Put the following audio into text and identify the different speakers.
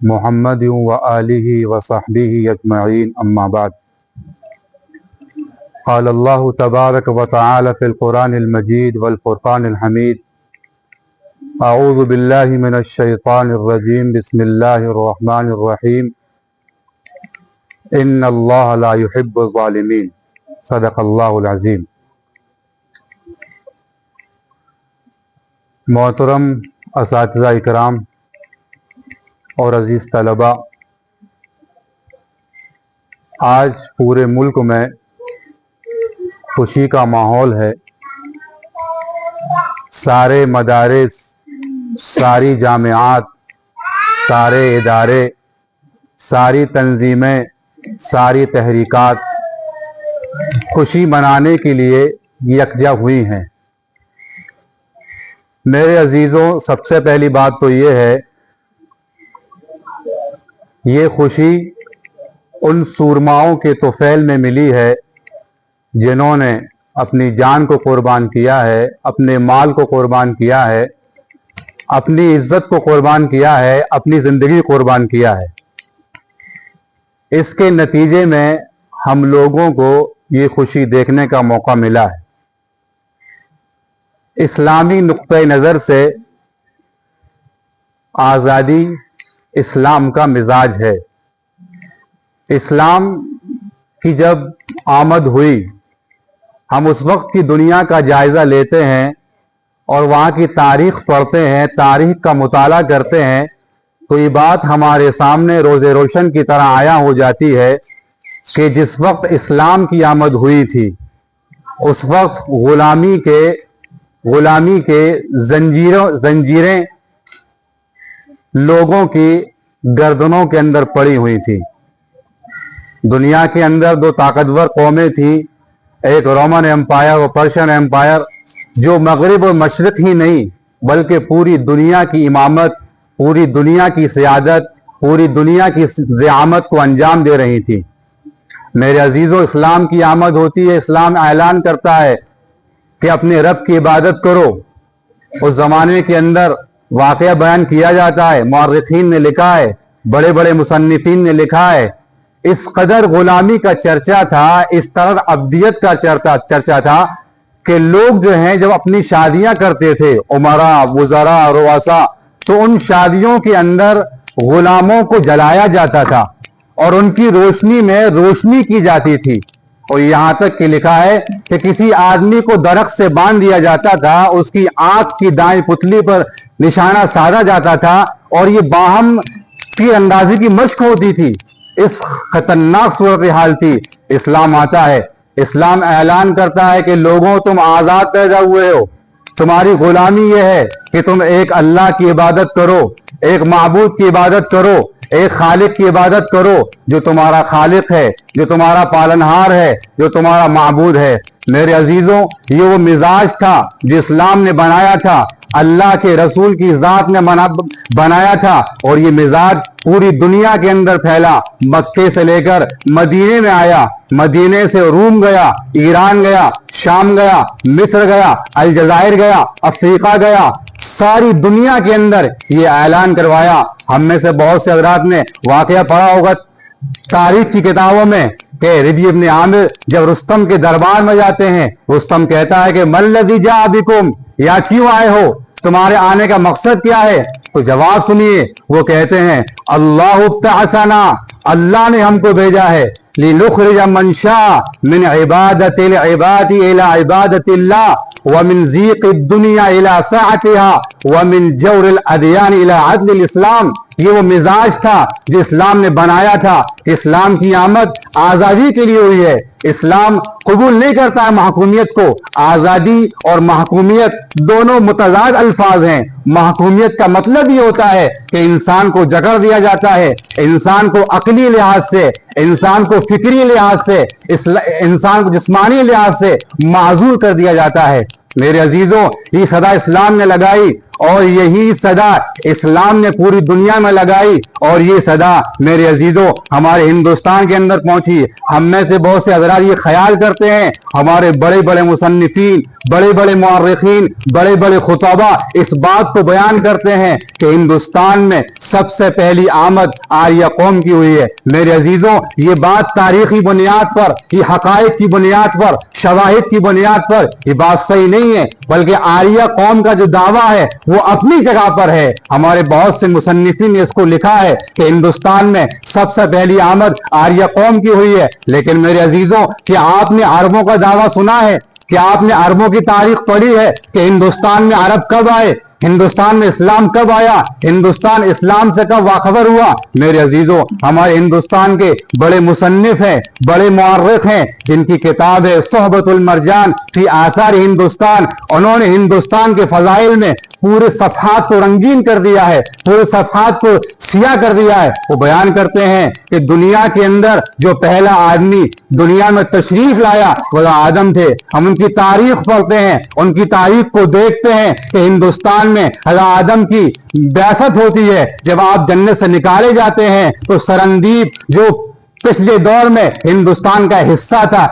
Speaker 1: محمد و آلہ و صحبہ اجمعین اما بعد قال اللہ تبارک و تعالی فی القرآن المجید والفرقان الحمید اعوذ باللہ من الشیطان الرجیم بسم اللہ الرحمن الرحیم ان اللہ لا يحب الظالمین صدق اللہ العظیم۔ محترم اساتذہ اکرام اور عزیز طلباء، آج پورے ملک میں خوشی کا ماحول ہے۔ سارے مدارس، ساری جامعات، سارے ادارے، ساری تنظیمیں، ساری تحریکات خوشی منانے کے لیے یکجا ہوئی ہیں۔ میرے عزیزوں، سب سے پہلی بات تو یہ ہے، یہ خوشی ان سورماؤں کے طفیل میں ملی ہے جنہوں نے اپنی جان کو قربان کیا ہے، اپنے مال کو قربان کیا ہے، اپنی عزت کو قربان کیا ہے، اپنی زندگی قربان کیا ہے۔ اس کے نتیجے میں ہم لوگوں کو یہ خوشی دیکھنے کا موقع ملا ہے۔ اسلامی نقطۂ نظر سے آزادی اسلام کا مزاج ہے۔ اسلام کی جب آمد ہوئی، ہم اس وقت کی دنیا کا جائزہ لیتے ہیں اور وہاں کی تاریخ پڑھتے ہیں، تاریخ کا مطالعہ کرتے ہیں، تو یہ بات ہمارے سامنے روز روشن کی طرح عیاں ہو جاتی ہے کہ جس وقت اسلام کی آمد ہوئی تھی، اس وقت غلامی کے زنجیریں لوگوں کی گردنوں کے اندر پڑی ہوئی تھی۔ دنیا کے اندر دو طاقتور قومیں تھیں، ایک رومن ایمپائر اور پرشین ایمپائر، جو مغرب اور مشرق ہی نہیں بلکہ پوری دنیا کی امامت، پوری دنیا کی سیادت، پوری دنیا کی زعامت کو انجام دے رہی تھی۔ میرے عزیزوں، اسلام کی آمد ہوتی ہے، اسلام اعلان کرتا ہے کہ اپنے رب کی عبادت کرو۔ اس زمانے کے اندر واقعہ بیان کیا جاتا ہے، مورخین نے لکھا ہے، بڑے بڑے مصنفین نے لکھا ہے، اس قدر غلامی کا چرچا تھا، اس طرح عبدیت کا چرچا تھا کہ لوگ جو ہیں جب اپنی شادیاں کرتے تھے، امراء، وزراء، رؤساء، تو ان شادیوں کے اندر غلاموں کو جلایا جاتا تھا اور ان کی روشنی میں روشنی کی جاتی تھی۔ اور یہاں تک کہ لکھا ہے کہ کسی آدمی کو درخت سے باندھ دیا جاتا تھا، اس کی آنکھ کی دائیں پتلی پر نشانہ سادھا جاتا تھا اور یہ باہم تیر اندازی کی مشق ہوتی تھی۔ اس خطرناک صورتحال تھی۔ اسلام آتا ہے، اسلام اعلان کرتا ہے کہ لوگوں، تم آزاد پیدا ہوئے ہو، تمہاری غلامی یہ ہے کہ تم ایک اللہ کی عبادت کرو، ایک معبود کی عبادت کرو، ایک خالق کی عبادت کرو جو تمہارا خالق ہے، جو تمہارا پالنہار ہے، جو تمہارا معبود ہے۔ میرے عزیزوں، یہ وہ مزاج تھا جو اسلام نے بنایا تھا، اللہ کے رسول کی ذات نے بنایا تھا، اور یہ مزاج پوری دنیا کے اندر پھیلا۔ مکے سے لے کر مدینے میں آیا، مدینے سے روم گیا، ایران گیا، شام گیا، مصر گیا، الجزائر گیا، افریقہ گیا، ساری دنیا کے اندر یہ اعلان کروایا۔ ہم میں سے بہت سے حضرات نے واقعہ پڑھا ہوگا تاریخ کی کتابوں میں کہ ربیع ابن عامر جب رستم کے دربار میں جاتے ہیں، رستم کہتا ہے کہ ما الذی جاء بکم، یا کیوں آئے ہو، تمہارے آنے کا مقصد کیا ہے؟ تو جواب سنیے، وہ کہتے ہیں اللہ ابتعثنا، اللہ نے ہم کو بھیجا ہے، لنخرج من شاء من عبادت العباد الى عبادت اللہ، ومن ضیق الدنیا الى سعتها، ومن جور الادیان الى عدل الاسلام۔ یہ وہ مزاج تھا جو اسلام نے بنایا تھا۔ اسلام کی آمد آزادی کے لیے ہوئی ہے۔ اسلام قبول نہیں کرتا ہے محکومیت کو۔ آزادی اور محکومیت دونوں متضاد الفاظ ہیں۔ محکومیت کا مطلب یہ ہوتا ہے کہ انسان کو جکڑ دیا جاتا ہے، انسان کو عقلی لحاظ سے، انسان کو فکری لحاظ سے، انسان کو جسمانی لحاظ سے معذور کر دیا جاتا ہے۔ میرے عزیزوں، یہ صدا اسلام نے لگائی اور یہی صدا اسلام نے پوری دنیا میں لگائی اور یہ صدا میرے عزیزوں ہمارے ہندوستان کے اندر پہنچی. ہم میں سے بہت سے حضرات یہ خیال کرتے ہیں, ہمارے بڑے بڑے مصنفین, بڑے بڑے مورخین, بڑے بڑے خطباء اس بات کو بیان کرتے ہیں کہ ہندوستان میں سب سے پہلی آمد آریہ قوم کی ہوئی ہے. میرے عزیزوں یہ بات تاریخی بنیاد پر, یہ حقائق کی بنیاد پر, شواہد کی بنیاد پر یہ بات صحیح نہیں ہے, بلکہ آریہ قوم کا جو دعویٰ ہے وہ اپنی جگہ پر ہے. ہمارے بہت سے مصنفین نے اس کو لکھا ہے کہ ہندوستان میں سب سے پہلی آمد آریہ قوم کی ہوئی ہے. لیکن میرے عزیزوں کیا آپ نے عربوں کا دعویٰ سنا ہے؟ کیا آپ نے عربوں کی تاریخ پڑھی ہے کہ ہندوستان میں عرب کب آئے, ہندوستان میں اسلام کب آیا, ہندوستان اسلام سے کب باخبر ہوا؟ میرے عزیزوں ہمارے ہندوستان کے بڑے مصنف ہیں, بڑے مورخ ہیں جن کی کتاب ہے صحبۃ المرجان فی آثار ہندوستان. انہوں نے ہندوستان کے فضائل میں پورے صفحات کو رنگین کر دیا ہے, پورے صفحات کو سیاہ کر دیا ہے. وہ بیان کرتے ہیں کہ دنیا کے اندر جو پہلا آدمی دنیا میں تشریف لایا وہ آدم تھے. ہم ان کی تاریخ پڑھتے ہیں, ان کی تاریخ کو دیکھتے ہیں کہ ہندوستان میں حضرت آدم کی بعثت ہوتی ہے. جب آپ جنت سے نکالے جاتے ہیں تو سرندیپ جو پچھلے دور میں ہندوستان کا حصہ تھا